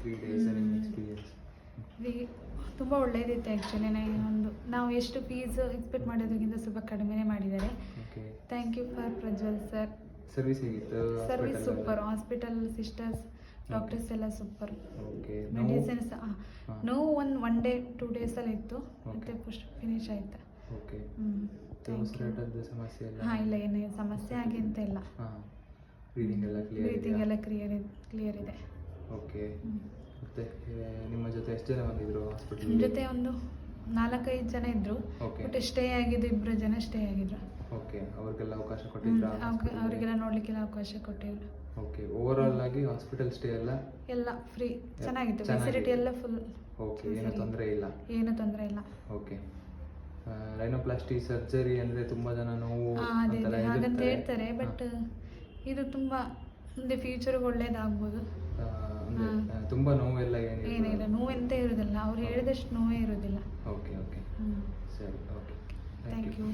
3 days ನಿಮ್ಮ experience? ತುಂಬ ಒಳ್ಳೆಯದಿತ್ತು ಆ್ಯಕ್ಚುಲಿ. ನಾವು ಎಷ್ಟು ಫೀಸ್ ಎಕ್ಸ್ಪೆಕ್ಟ್ ಮಾಡೋದಕ್ಕಿಂತ ಸ್ವಲ್ಪ ಕಡಿಮೆನೇ ಮಾಡಿದ್ದಾರೆ. Okay. Thank you for Prajwal sir. Service ಹೇಗಿತ್ತು? Service super. Hospital sisters doctors ಎಲ್ಲ ಸೂಪರ್. ಓಕೆ. ಮೆಡಿಸಿನ್ಸ್ ನೋವು ಒನ್ ಡೇ 2 ಡೇಸಲ್ಲಿ ಇತ್ತು, ಮತ್ತೆ ಫಿನಿಶ್ ಆಯ್ತು. ಓಕೆ. Thank you. ಸಮಸ್ಯೆ ಎಲ್ಲ? ಹಾಂ, ಇಲ್ಲ, ಏನು ಸಮಸ್ಯೆ ಆಗಿ ಅಂತ ಇಲ್ಲ. ಹಾಂ, ಬ್ರೀದಿಂಗ್ ಎಲ್ಲ ಕ್ಲಿಯರ್ ಇದೆ. ಓಕೆ. ಮತ್ತೆ ನಿಮ್ಮ ಜೊತೆ ಎಷ್ಟು ಜನ ಬಂದಿದ್ರು ಹಾಸ್ಪಿಟಲ್? ನಿಮ್ಮ ಜೊತೆ ಒಂದು 4-5 ಜನ ಇದ್ದರು. ಓಕೆ. ಬಟ್ ಸ್ಟೇ ಆಗಿದ್ದು 2 ಜನ ಸ್ಟೇ ಆಗಿದ್ರು. ಓಕೆ. ಅವ್ರಿಗೆಲ್ಲ ಅವಕಾಶ ಕೊಟ್ಟಿದ್ರಾ? ಅವರಿಗೆಲ್ಲ ನೋಡಲಿಕ್ಕೆಲ್ಲ ಅವಕಾಶ ಕೊಟ್ಟಿದ್ರು. ಓಕೆ. ಓವರಾಲ್ ಆಗಿ ಹಾಸ್ಪಿಟಲ್ ಸ್ಟೇ ಎಲ್ಲ ಫ್ರೀ ಚೆನ್ನಾಗಿತ್ತು. ಫೆಸಿಲಿಟಿ ಎಲ್ಲ ಫುಲ್. ಓಕೆ. ಏನೂ ತೊಂದರೆ ಇಲ್ಲ? ಏನೂ ತೊಂದರೆ ಇಲ್ಲ. ಓಕೆ. ರೈನೋಪ್ಲಾಸ್ಟಿ ಸರ್ಜರಿ ಅಂದರೆ ತುಂಬ ಜನ ನೋವು ಅದೇ ಹಾಗಂತ ಹೇಳ್ತಾರೆ, ಬಟ್ ಇದು ತುಂಬ ಮುಂದೆ ಫ್ಯೂಚರ್ಗೆ ಒಳ್ಳೇದಾಗ್ಬೋದು. ತುಂಬ ನೋವೆಲ್ಲ ಏನಿಲ್ಲ, ನೋವೆಂತ ಇರೋದಿಲ್ಲ. ಅವ್ರು ಹೇಳಿದಷ್ಟು ನೋವೇ ಇರೋದಿಲ್ಲ. ಓಕೆ. ಓಕೆ. ಸರಿ. ಓಕೆ. Thank you.